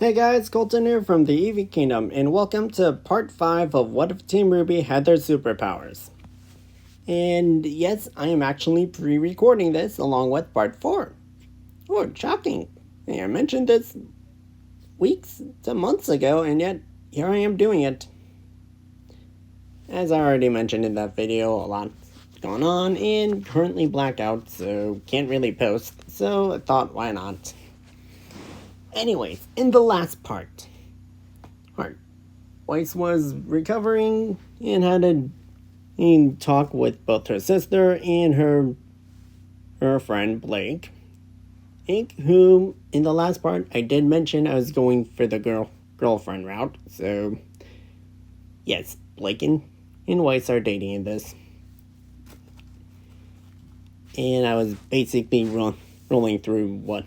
Hey guys, Colton here from the Eevee Kingdom, and welcome to part 5 of What If Team RWBY Had Their Superpowers. And yes, I am actually pre-recording this along with part 4. Oh, shocking. I mentioned this weeks to months ago, and yet here I am doing it. As I already mentioned in that video, a lot's going on, and currently blackout, so can't really post, so I thought, why not? Anyways, in the last part, Weiss was recovering and had a talk with both her sister and her friend Blake, whom in the last part I did mention I was going for the girlfriend route. So yes, Blake and Weiss are dating in this, and I was basically rolling through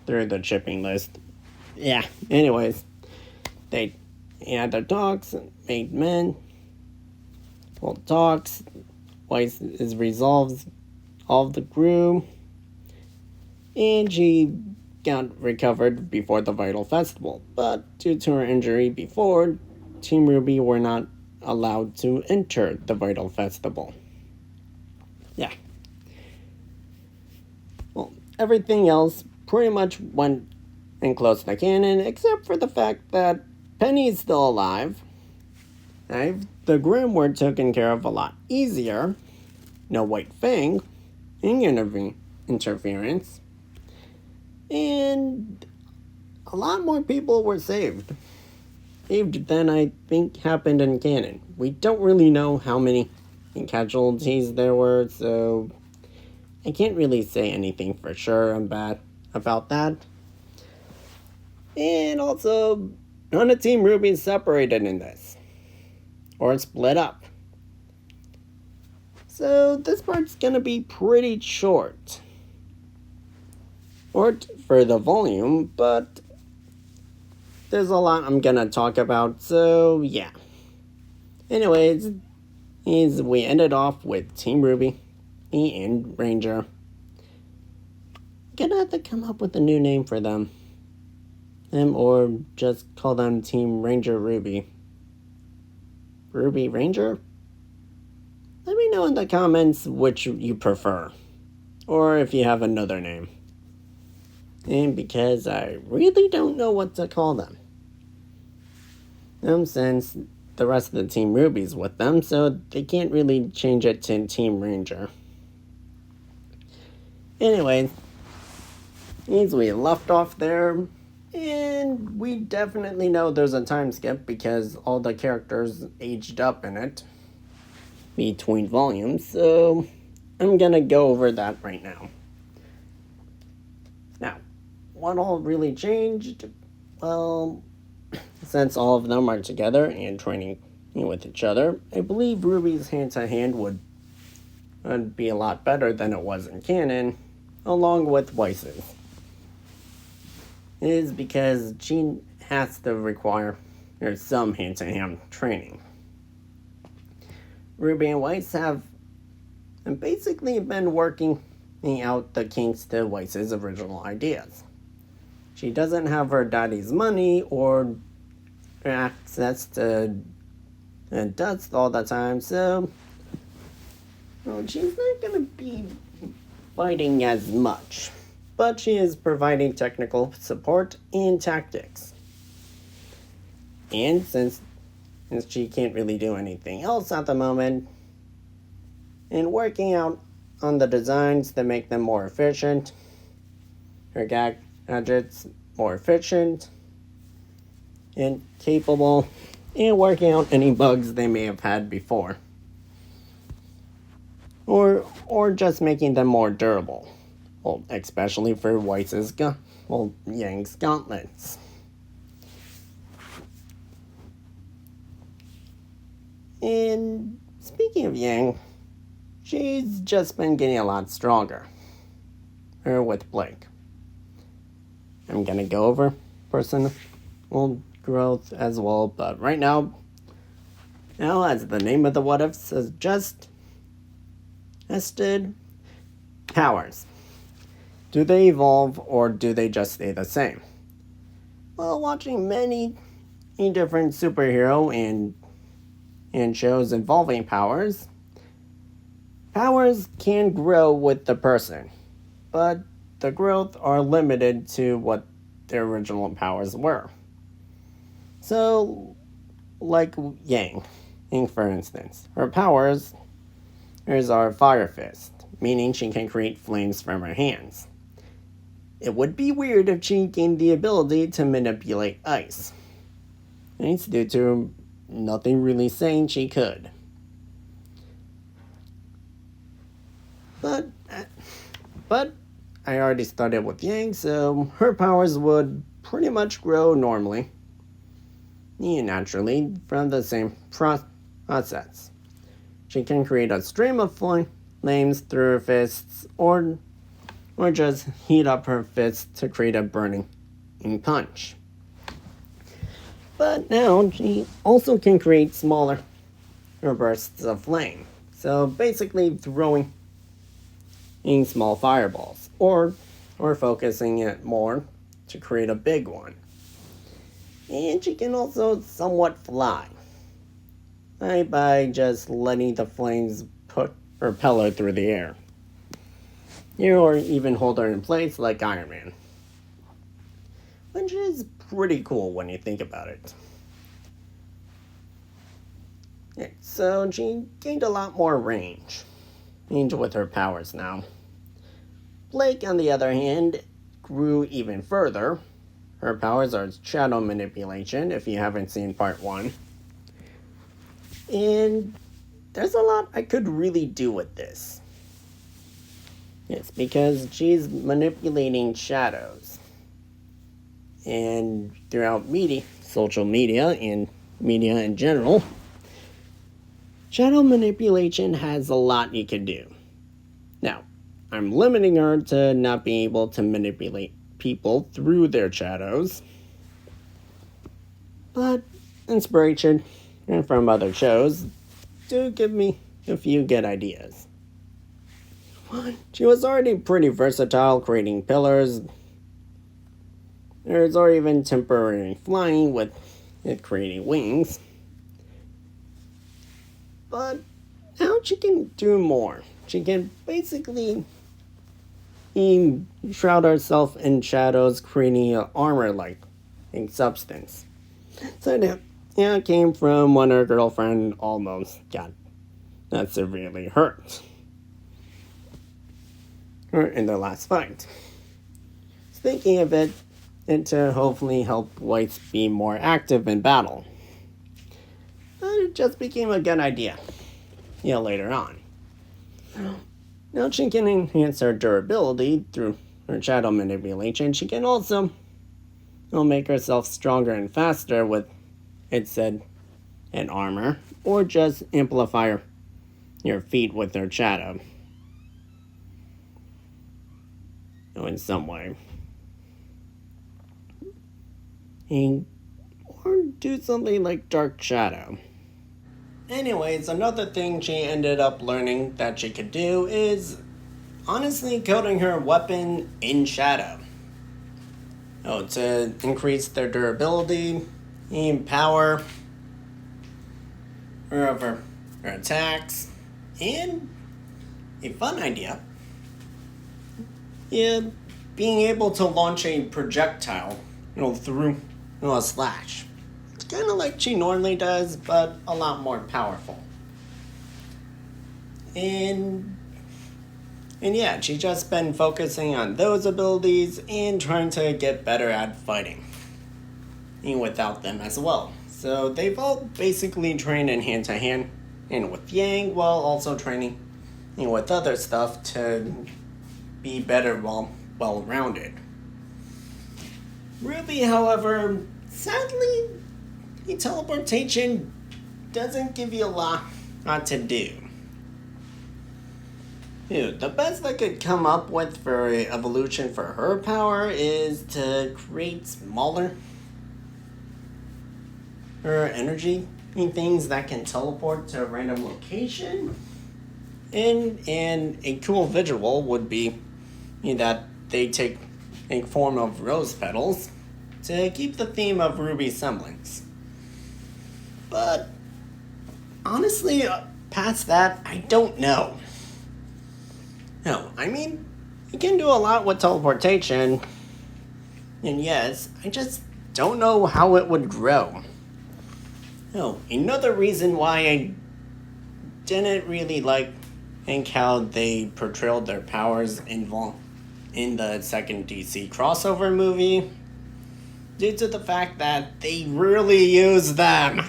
the shipping list. Yeah. Anyways, they had their talks, made men. Well, talks. Weiss resolves all of the crew, and she got recovered before the Vital Festival. But due to her injury before, Team RWBY were not allowed to enter the Vital Festival. Yeah. Well, everything else pretty much went in close to canon, except for the fact that Penny's still alive. The Grimm were taken care of a lot easier. No White Fang interference. And a lot more people were saved than I think happened in canon. We don't really know how many casualties there were, so I can't really say anything for sure about that. And also, none of Team RWBY is separated in this, or split up. So this part's gonna be pretty short, or for the volume, but there's a lot I'm gonna talk about, so yeah. Anyways, we ended off with Team RWBY and Ranger. Gonna have to come up with a new name for them. Or just call them Team Ranger RWBY. RWBY Ranger? Let me know in the comments which you prefer, or if you have another name. And because I really don't know what to call them. Since the rest of the Team RWBY's with them, so they can't really change it to Team Ranger. Anyway, we left off there, and we definitely know there's a time skip because all the characters aged up in it between volumes, so I'm gonna go over that right now. Now, what all really changed? Well, since all of them are together and training with each other, I believe RWBY's hand-to-hand would be a lot better than it was in canon, along with Weiss's. It is because she has to require some hand-to-hand training. RWBY and Weiss have basically been working out the kinks to Weiss's original ideas. She doesn't have her daddy's money or access to dust all the time, so she's not going to be fighting as much. But she is providing technical support and tactics. And since she can't really do anything else at the moment, and working out on the designs to make them more efficient, her gadgets more efficient and capable, and working out any bugs they may have had before. Or just making them more durable. Well, especially for Weiss's Yang's gauntlets. And speaking of Yang, she's just been getting a lot stronger. Her with Blake. I'm gonna go over personal growth as well, but right now, as the name of the what ifs is just tested powers. Do they evolve or do they just stay the same? while watching many different superhero and shows involving powers, powers can grow with the person, but the growth are limited to what their original powers were. So, like Yang, for instance, her powers are Fire Fist, meaning she can create flames from her hands. It would be weird if she gained the ability to manipulate ice. It's due to nothing really saying she could. But I already started with Yang, so her powers would pretty much grow normally. Naturally, from the same process. She can create a stream of flames through her fists, or just heat up her fists to create a burning punch. But now she also can create smaller bursts of flame. So basically throwing in small fireballs, or focusing it more to create a big one. And she can also somewhat fly, by just letting the flames propel her through the air. Or even hold her in place like Iron Man. Which is pretty cool when you think about it. Yeah, so she gained a lot more range with her powers now. Blake, on the other hand, grew even further. Her powers are shadow manipulation, if you haven't seen part 1. And there's a lot I could really do with this. It's because she's manipulating shadows. And throughout social media, and media in general, shadow manipulation has a lot you can do. Now, I'm limiting her to not being able to manipulate people through their shadows. But inspiration from other shows do give me a few good ideas. She was already pretty versatile, creating pillars, or even temporary flying with it creating wings. But now she can do more. She can basically shroud herself in shadows, creating an armor-like substance. So it came from when her girlfriend almost got severely hurt in their last fight. Thinking of it, and to hopefully help Whites be more active in battle. But it just became a good idea, later on. Now she can enhance her durability through her shadow manipulation. She can also make herself stronger and faster with, an armor, or just amplify your feet with her shadow. In some way. Or do something like Dark Shadow. Anyways, another thing she ended up learning that she could do is honestly coding her weapon in shadow. To increase their durability and power of her attacks. And a fun idea. Being able to launch a projectile, through a slash. It's kind of like she normally does, but a lot more powerful. And she's just been focusing on those abilities and trying to get better at fighting. And without them as well. So they've all basically trained in hand-to-hand and with Yang, while also training with other stuff to be better well-rounded. RWBY, however, sadly, the teleportation doesn't give you a lot to do. The best I could come up with for an evolution for her power is to create smaller energy things that can teleport to a random location. And a cool visual would be that they take a form of rose petals to keep the theme of RWBY semblance. But honestly, past that, I don't know. No, I mean, you can do a lot with teleportation, and yes, I just don't know how it would grow. No, another reason why I didn't really like how they portrayed their powers in the second DC crossover movie, due to the fact that they really use them.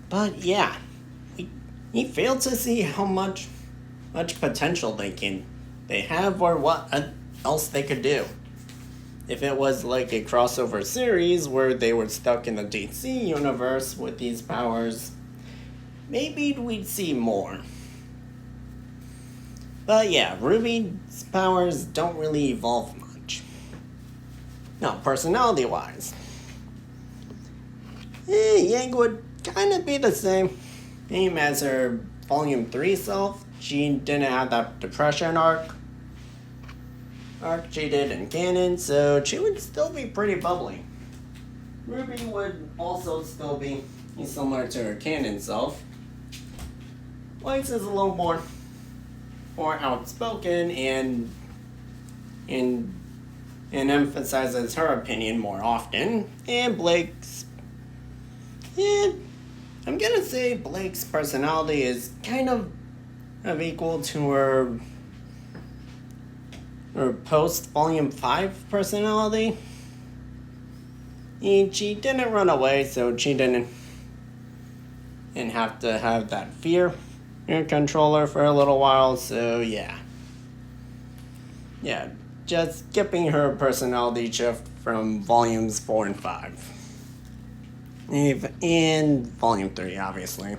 But yeah, we failed to see how much potential they have, or what else they could do. If it was like a crossover series where they were stuck in the DC universe with these powers, maybe we'd see more. But yeah, RWBY's powers don't really evolve much. Now, personality-wise, Yang would kind of be the same as her Volume 3 self. She didn't have that depression arc she did in canon, so she would still be pretty bubbly. RWBY would also still be similar to her canon self. White's is a little more outspoken and emphasizes her opinion more often. And Blake's, I'm gonna say Blake's personality is kind of equal to her post Volume 5 personality. And she didn't run away, so she didn't have to have that fear controller for a little while, so yeah, just skipping her personality shift from Volumes 4 and 5. And Volume 3, obviously.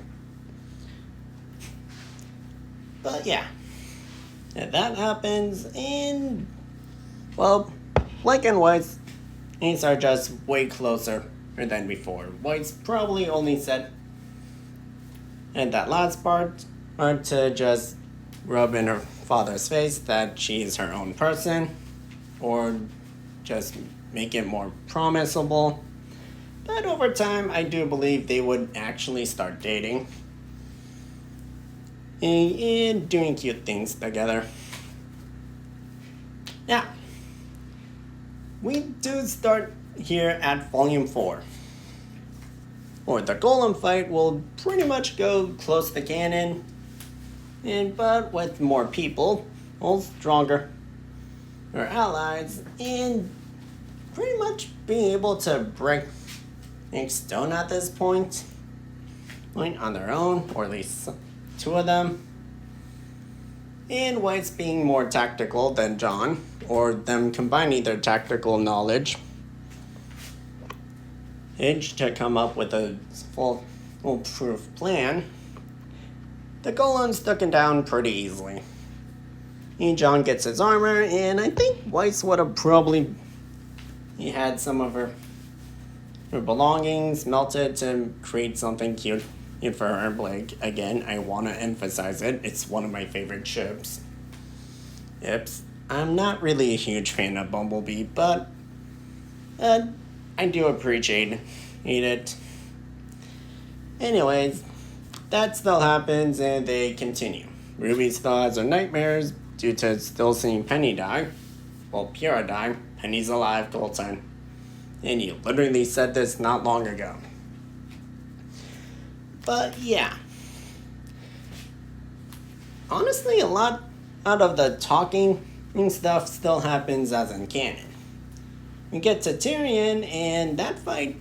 But yeah, that happens, and, well, Blake and White's needs are just way closer than before. White's probably only said in that last part to just rub in her father's face that she is her own person, or just make it more promisable. But over time, I do believe they would actually start dating and doing cute things together. Now, we do start here at Volume 4. Or the Golem fight will pretty much go close to canon, but with more people, all stronger, or allies, and pretty much being able to break stone at this point on their own, or at least two of them. And White's being more tactical than John, or them combining their tactical knowledge to come up with a foolproof plan. The Golem's taken down pretty easily. And John gets his armor, and I think White would have probably had some of her belongings melted to create something cute for her. Blake. Again, I want to emphasize it. It's one of my favorite ships. Yep. I'm not really a huge fan of Bumblebee, but I do appreciate it. Anyways, that still happens, and they continue. Ruby still has her nightmares due to still seeing Penny die. Well, Pura die. Penny's alive the whole time. And you literally said this not long ago. But yeah. Honestly, a lot out of the talking stuff still happens as in canon. We get to Tyrion, and that fight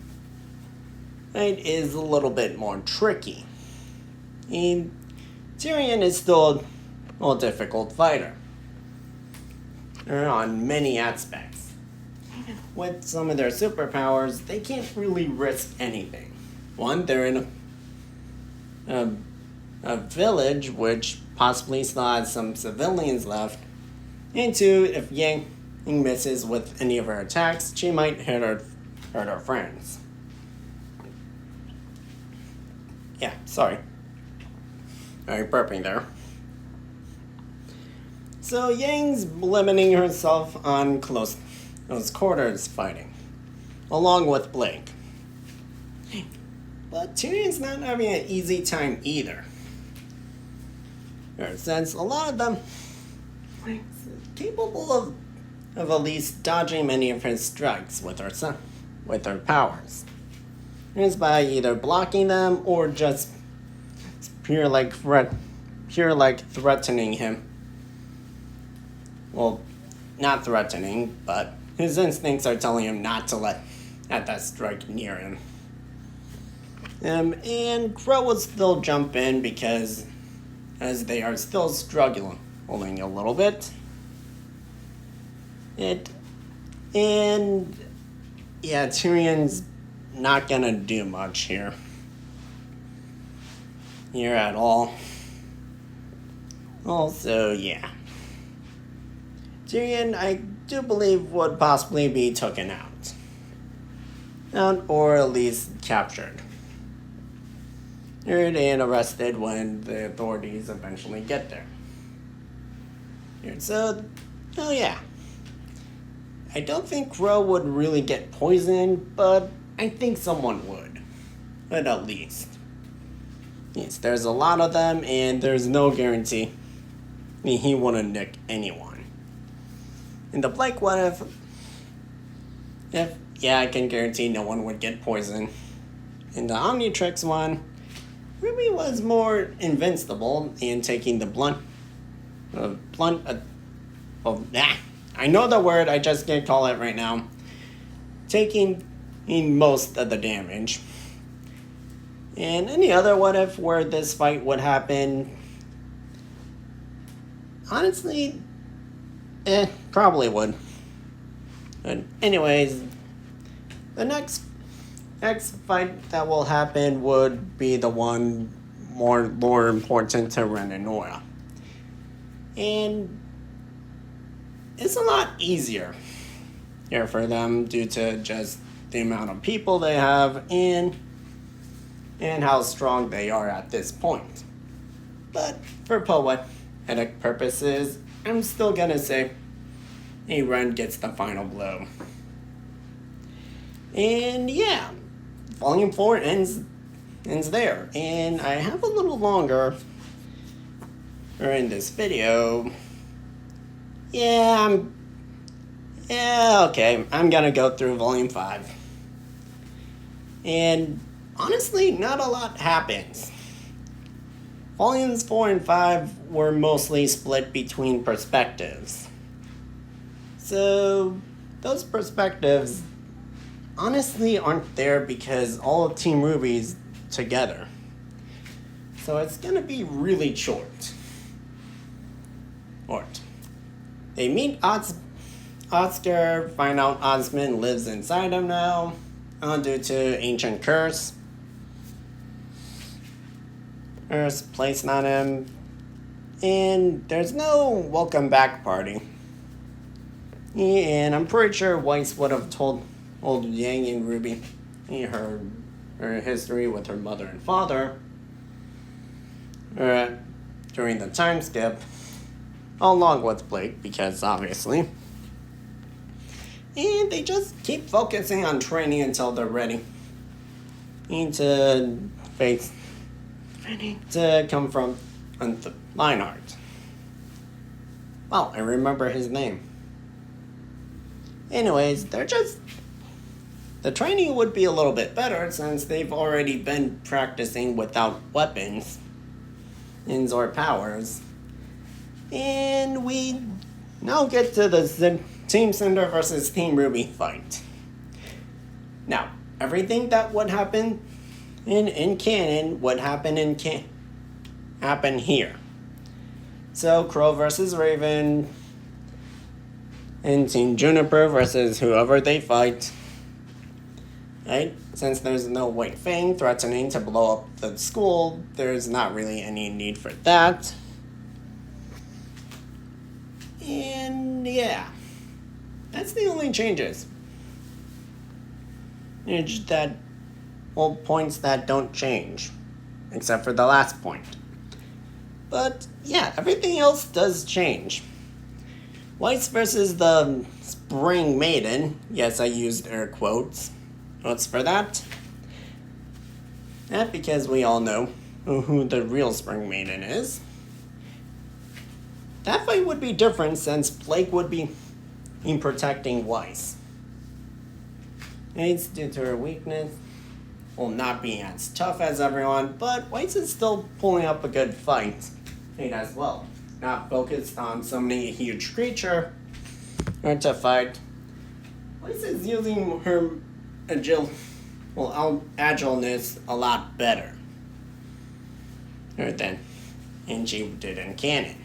is a little bit more tricky. And Tyrion is still a difficult fighter on many aspects. With some of their superpowers, they can't really risk anything. One, they're in a village which possibly still has some civilians left. And two, if Yang misses with any of her attacks, she might hurt her friends. Yeah, sorry. Alright, burping there. So Yang's limiting herself on close those quarters fighting, along with Blake. But Tyrion's not having an easy time either. Since a lot of them are capable of at least dodging many of his strikes with her powers. It's by either blocking them or just pure like threatening him. Well, not threatening, but his instincts are telling him not to let that strike near him. And Crow will still jump in because as they are still struggling a little bit. Tyrion's not gonna do much here at all. Also, yeah. Tyrion, I do believe, would possibly be taken out. Or at least captured. And arrested when the authorities eventually get there. So, yeah. I don't think Crow would really get poisoned, but I think someone would. At least. Yes, there's a lot of them, and there's no guarantee he wouldn't nick anyone. In the Blake one, I can guarantee no one would get poisoned. In the Omnitrix one, RWBY was more invincible in taking the I know the word, I just can't call it right now. Taking in most of the damage. And any other what if where this fight would happen, honestly, probably would. But anyways, the next fight that will happen would be the one more important to Ren and Nora. And it's a lot easier here for them due to just the amount of people they have and how strong they are at this point. But for poetic purposes, I'm still gonna say Ren gets the final blow. And yeah, Volume 4 ends there. And I have a little longer in this video. Okay, I'm gonna go through Volume 5. And honestly, not a lot happens. Volumes 4 and 5 were mostly split between perspectives. So, those perspectives honestly aren't there because all of Team RWBY's together. So it's gonna be really short. They meet Oscar, find out Osmond lives inside him now, due to ancient curse placed on him, and there's no welcome back party. And I'm pretty sure Weiss would have told old Yang and RWBY her history with her mother and father during the time skip, along with Blake, because obviously. And they just keep focusing on training until they're ready to come from Lionheart. Wow, I remember his name. Anyways, the training would be a little bit better since they've already been practicing without weapons and Zord powers. And we now get to the Team Cinder versus Team RWBY fight. Now, everything that would happen in canon would happen happen here. So, Crow versus Raven, and Team Juniper versus whoever they fight. Right? Since there's no White Fang threatening to blow up the school, there's not really any need for that. And yeah, that's the only changes. It's that, well, points that don't change, except for the last point. But yeah, everything else does change. Whites versus the Spring Maiden. Yes, I used air quotes. What's for that? Not because we all know who the real Spring Maiden is. That fight would be different since Blake would be in protecting Weiss. It's due to her weakness, well, not being as tough as everyone, but Weiss is still pulling up a good fight as well. Not focused on summoning a huge creature or to fight. Weiss is using her agileness a lot better than she did in canon.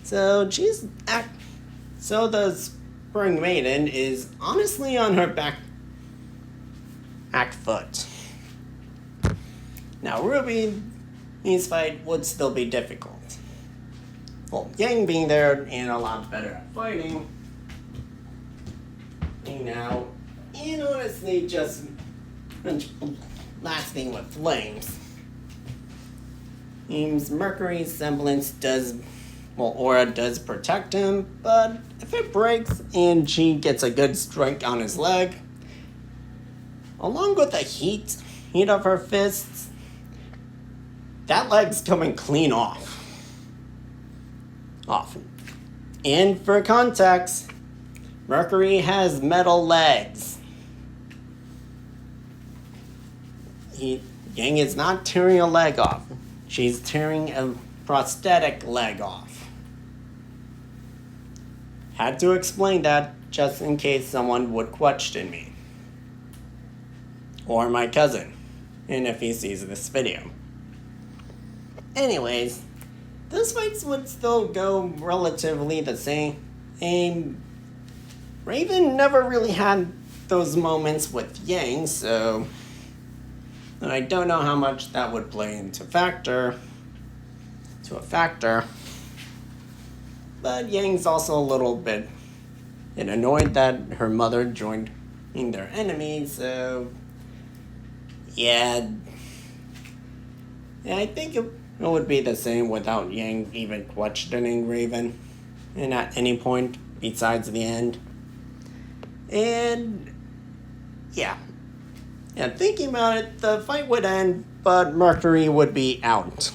So the Spring Maiden is honestly on her back foot. Now RWBY's fight would still be difficult. Well, Yang being there and a lot better at fighting. And honestly just lasting with flames. Mercury's semblance aura does protect him, but if it breaks and she gets a good strike on his leg, along with the heat of her fists, that leg's coming clean off. And for context, Mercury has metal legs. Yang is not tearing a leg off. She's tearing a prosthetic leg off. Had to explain that just in case someone would question me. Or my cousin, and if he sees this video. Anyways, this fight would still go relatively the same. And Raven never really had those moments with Yang, so I don't know how much that would play into a factor. But Yang's also a little bit annoyed that her mother joined in their enemies, so yeah, I think it would be the same without Yang even questioning Raven, and at any point besides the end. And yeah, thinking about it, the fight would end, but Mercury would be out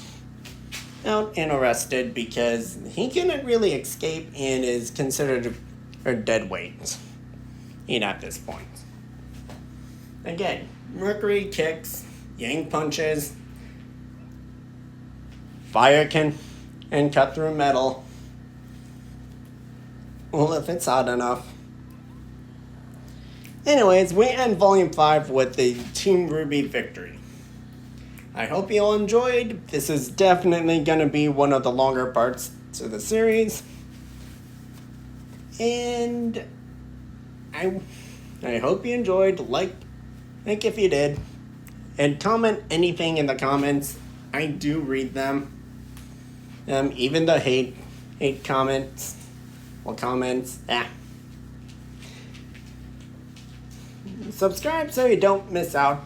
and arrested because he couldn't really escape and is considered a dead weight at this point. Again, Mercury kicks, Yang punches, fire can cut through metal. Well, if it's hot enough. Anyways, we end Volume 5 with the Team RWBY victory. I hope you all enjoyed. This is definitely going to be one of the longer parts to the series. And I hope you enjoyed. Like if you did. And comment anything in the comments. I do read them. Even the hate comments. Well, comments. Subscribe so you don't miss out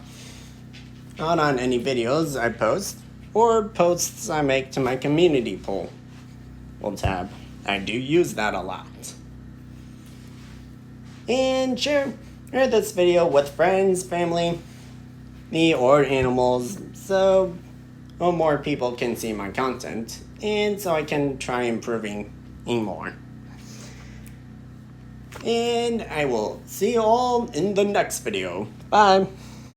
on any videos I post or posts I make to my community poll tab. I do use that a lot. And share this video with friends, family, or animals so more people can see my content and so I can try improving more. And I will see you all in the next video. Bye!